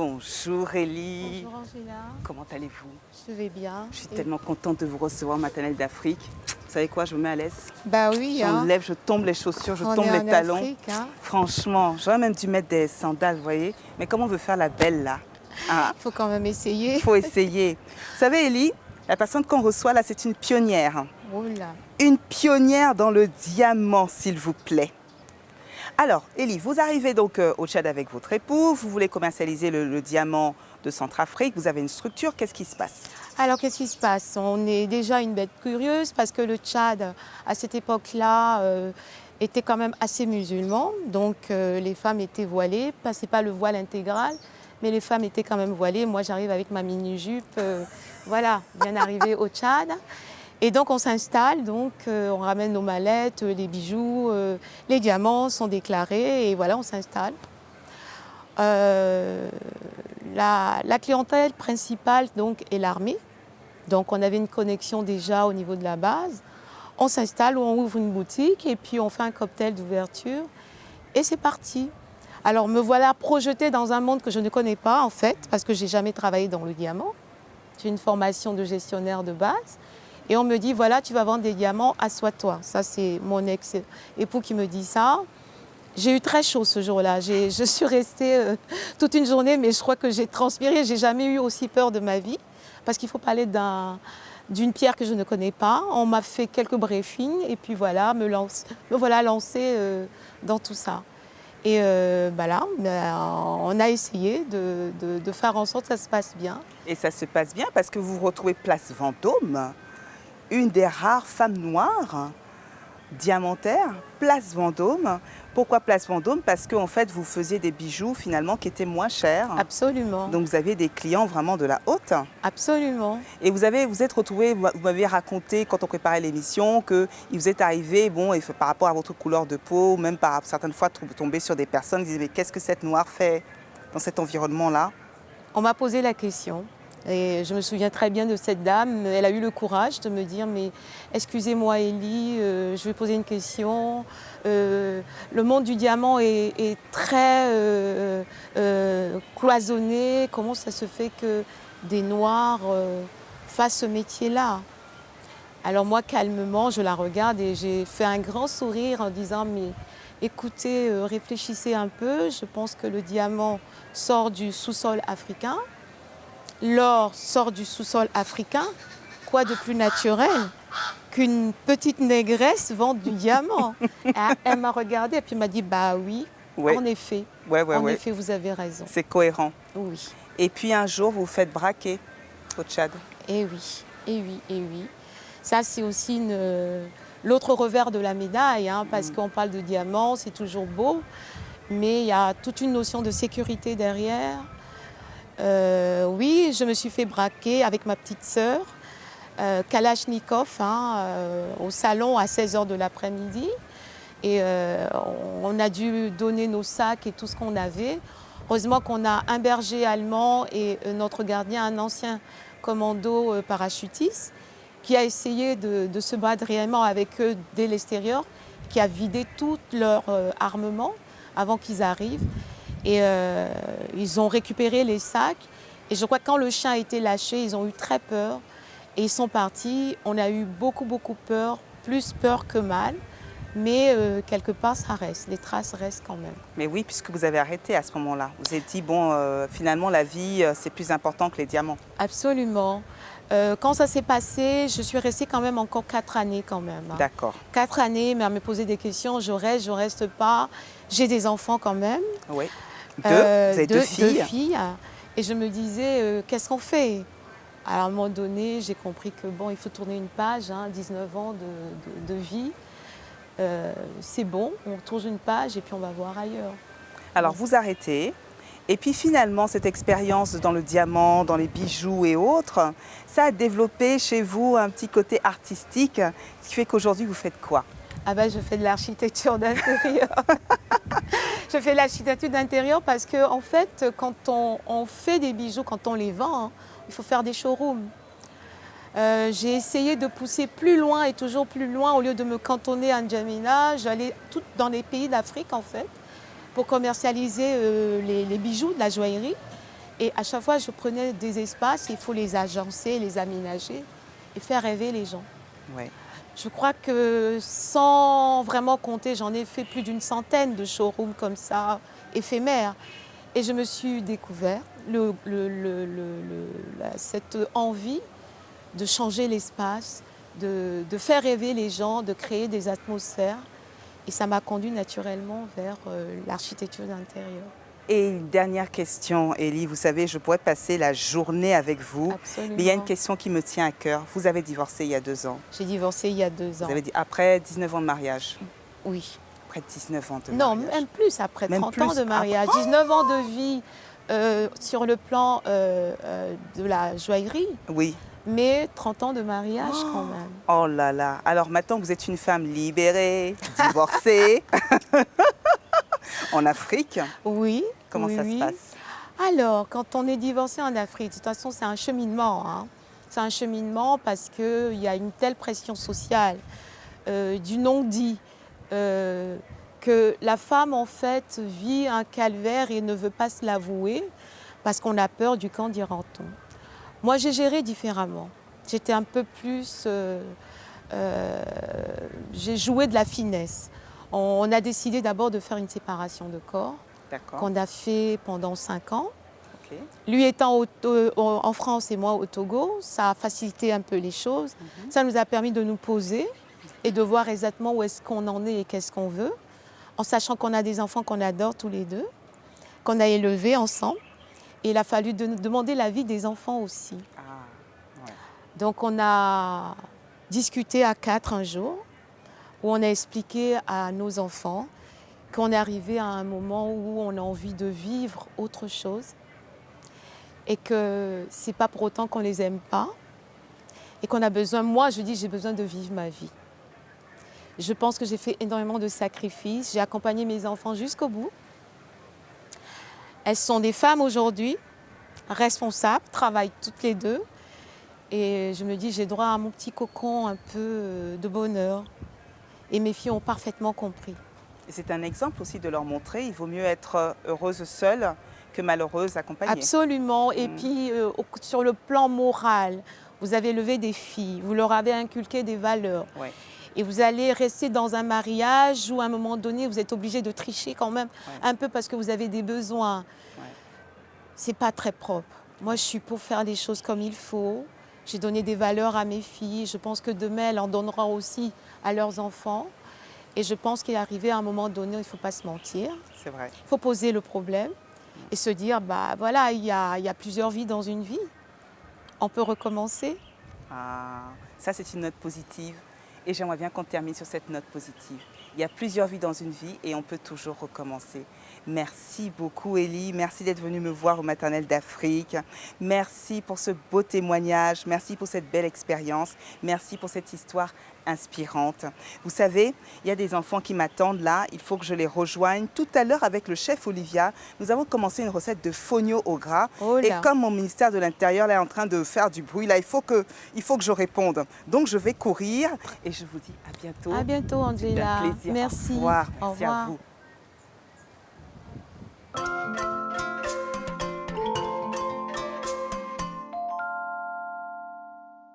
Bonjour Elie. Bonjour Angela, Comment allez-vous? je vais bien. Je suis tellement contente de vous recevoir, Maternelle d'Afrique. Vous savez quoi, je me mets à l'aise. Bah oui, hein. J'enlève, je tombe les chaussures, je On tombe est les en talons. Afrique, hein. Franchement, j'aurais même dû mettre des sandales, vous voyez. Mais comment on veut faire la belle là? Hein? Il faut quand même essayer. Il faut essayer. Vous savez Elie, la personne qu'on reçoit là, c'est une pionnière. Oh là. Une pionnière dans le diamant, s'il vous plaît. Alors, Elie, vous arrivez donc au Tchad avec votre époux, vous voulez commercialiser le diamant de Centrafrique, vous avez une structure, qu'est-ce qui se passe? Alors qu'est-ce qui se passe? On est déjà une bête curieuse parce que le Tchad, à cette époque-là, était quand même assez musulman. Donc les femmes étaient voilées, c'est pas le voile intégral, mais les femmes étaient quand même voilées. Moi j'arrive avec ma mini-jupe, voilà, bien arrivée au Tchad. Et donc on s'installe, donc on ramène nos mallettes, les bijoux, les diamants sont déclarés et voilà, on s'installe. La clientèle principale donc, est l'armée. Donc on avait une connexion déjà au niveau de la base. On s'installe, on ouvre une boutique et puis on fait un cocktail d'ouverture et c'est parti. Alors me voilà projetée dans un monde que je ne connais pas en fait parce que je n'ai jamais travaillé dans le diamant. J'ai une formation de gestionnaire de base. Et on me dit, voilà, tu vas vendre des diamants, assois-toi. Ça, c'est mon ex-époux qui me dit ça. J'ai eu très chaud ce jour-là. Je suis restée toute une journée, mais je crois que j'ai transpiré. J'ai jamais eu aussi peur de ma vie. Parce qu'il faut parler d'une pierre que je ne connais pas. On m'a fait quelques briefings et puis voilà, me voilà lancée dans tout ça. Et là, on a essayé de faire en sorte que ça se passe bien. Et ça se passe bien parce que vous vous retrouvez place Vendôme, une des rares femmes noires diamantaires, place Vendôme. Pourquoi place Vendôme? Parce qu'en fait, vous faisiez des bijoux finalement qui étaient moins chers. Absolument. Donc vous aviez des clients vraiment de la haute. Absolument. Et vous êtes retrouvés, vous m'avez raconté quand on préparait l'émission qu'il vous est arrivé, bon, et par rapport à votre couleur de peau, même par certaines fois tomber sur des personnes qui disaient mais qu'est-ce que cette noire fait dans cet environnement-là? On m'a posé la question. Et je me souviens très bien de cette dame. Elle a eu le courage de me dire, mais excusez-moi Elie, je vais poser une question. Le monde du diamant est très cloisonné. Comment ça se fait que des Noirs fassent ce métier-là? Alors moi, calmement, je la regarde et j'ai fait un grand sourire en disant, mais écoutez, réfléchissez un peu. Je pense que le diamant sort du sous-sol africain. L'or sort du sous-sol africain. Quoi de plus naturel qu'une petite négresse vende du diamant? Elle m'a regardée et puis m'a dit, bah oui, Ouais. en effet. Ouais, En effet, vous avez raison. c'est cohérent. Oui. Et puis un jour, vous vous faites braquer au Tchad. Et oui, et oui, et oui. Ça, c'est aussi l'autre revers de la médaille, hein, parce qu'on parle de diamant, c'est toujours beau, mais il y a toute une notion de sécurité derrière. Oui, je me suis fait braquer avec ma petite sœur, Kalachnikov, au salon à 16h de l'après-midi. Et on a dû donner nos sacs et tout ce qu'on avait. Heureusement qu'on a un berger allemand et notre gardien, un ancien commando parachutiste, qui a essayé de se battre réellement avec eux dès l'extérieur, qui a vidé tout leur armement avant qu'ils arrivent. Et ils ont récupéré les sacs. Et je crois que quand le chien a été lâché, ils ont eu très peur. Et ils sont partis. On a eu beaucoup, beaucoup peur, plus peur que mal. Mais quelque part, ça reste. Les traces restent quand même. Mais oui, puisque vous avez arrêté à ce moment-là. Vous avez dit, bon, finalement, la vie, c'est plus important que les diamants. Absolument. Quand ça s'est passé, je suis restée quand même encore 4 années quand même. D'accord. 4 années, mais à me poser des questions, je reste pas. J'ai des enfants quand même. Oui. Vous avez deux filles. 2 filles. Et je me disais, qu'est-ce qu'on fait? Alors, à un moment donné, j'ai compris que bon, il faut tourner une page, 19 ans de vie. C'est bon, on tourne une page et puis on va voir ailleurs. Alors, vous arrêtez. Et puis finalement, cette expérience dans le diamant, dans les bijoux et autres, ça a développé chez vous un petit côté artistique, ce qui fait qu'aujourd'hui, vous faites quoi? Ah ben, je fais de l'architecture d'intérieur. Je fais de l'architecture d'intérieur parce que en fait, quand on fait des bijoux, quand on les vend, il faut faire des showrooms. J'ai essayé de pousser plus loin et toujours plus loin. Au lieu de me cantonner à N'Djamena, j'allais tout dans les pays d'Afrique en fait pour commercialiser les bijoux, de la joaillerie. Et à chaque fois, je prenais des espaces, il faut les agencer, les aménager et faire rêver les gens. Ouais. Je crois que sans vraiment compter, j'en ai fait plus d'une centaine de showrooms comme ça, éphémères. Et je me suis découvert cette envie de changer l'espace, de faire rêver les gens, de créer des atmosphères. Et ça m'a conduit naturellement vers l'architecture d'intérieur. Et une dernière question, Élie. Vous savez, je pourrais passer la journée avec vous. Absolument. Mais il y a une question qui me tient à cœur. Vous avez divorcé il y a 2 ans. J'ai divorcé il y a 2 ans. Vous avez dit après 19 ans de mariage. Oui. Après 19 ans de Non, mariage. même plus, après Même 30 ans plus de mariage. 19 ans de vie sur le plan de la joaillerie, Oui. mais 30 ans de mariage quand même. Oh là là. Alors maintenant, vous êtes une femme libérée, divorcée, en Afrique. Oui. Comment oui, ça oui. se passe? Alors, quand on est divorcé en Afrique, de toute façon, c'est un cheminement. Hein. C'est un cheminement parce qu'il y a une telle pression sociale, du non-dit, que la femme, en fait, vit un calvaire et ne veut pas se l'avouer parce qu'on a peur du qu'en dira-t-on. Moi, j'ai géré différemment. J'étais un peu plus... j'ai joué de la finesse. On a décidé d'abord de faire une séparation de corps D'accord. qu'on a fait pendant 5 ans. Ok. Lui étant en France et moi au Togo, ça a facilité un peu les choses. Ça nous a permis de nous poser et de voir exactement où est-ce qu'on en est et qu'est-ce qu'on veut, en sachant qu'on a des enfants qu'on adore tous les deux, qu'on a élevés ensemble. Et il a fallu demander l'avis des enfants aussi. Ah, ouais. Donc on a discuté à 4 un jour, où on a expliqué à nos enfants qu'on est arrivé à un moment où on a envie de vivre autre chose et que c'est pas pour autant qu'on les aime pas et qu'on a besoin, moi je dis j'ai besoin de vivre ma vie. Je pense que j'ai fait énormément de sacrifices, j'ai accompagné mes enfants jusqu'au bout. Elles sont des femmes aujourd'hui, responsables, travaillent toutes les deux et je me dis j'ai droit à mon petit cocon un peu de bonheur et mes filles ont parfaitement compris. Et c'est un exemple aussi de leur montrer, il vaut mieux être heureuse seule que malheureuse accompagnée. Absolument. Et puis, sur le plan moral, vous avez élevé des filles, vous leur avez inculqué des valeurs. Ouais. Et vous allez rester dans un mariage où, à un moment donné, vous êtes obligé de tricher quand même, un peu parce que vous avez des besoins. Ouais. C'est pas très propre. Moi, je suis pour faire les choses comme il faut. J'ai donné des valeurs à mes filles. Je pense que demain, elles en donneront aussi à leurs enfants. Et je pense qu'il est arrivé à un moment donné, il ne faut pas se mentir. C'est vrai. Il faut poser le problème et se dire, bah voilà, il y a plusieurs vies dans une vie. On peut recommencer. Ah, ça c'est une note positive. Et j'aimerais bien qu'on termine sur cette note positive. Il y a plusieurs vies dans une vie et on peut toujours recommencer. Merci beaucoup Élie, merci d'être venue me voir au Maternelle d'Afrique. Merci pour ce beau témoignage, merci pour cette belle expérience, merci pour cette histoire inspirante. Vous savez, il y a des enfants qui m'attendent là, il faut que je les rejoigne. Tout à l'heure avec le chef Olivia, nous avons commencé une recette de fognon au gras. Oh et là. comme mon ministère de l'Intérieur là, est en train de faire du bruit, là, il faut que je réponde. Donc je vais courir et je vous dis à bientôt. À bientôt, Angela. C'était un plaisir. Merci. Au revoir. Au Merci revoir. à vous.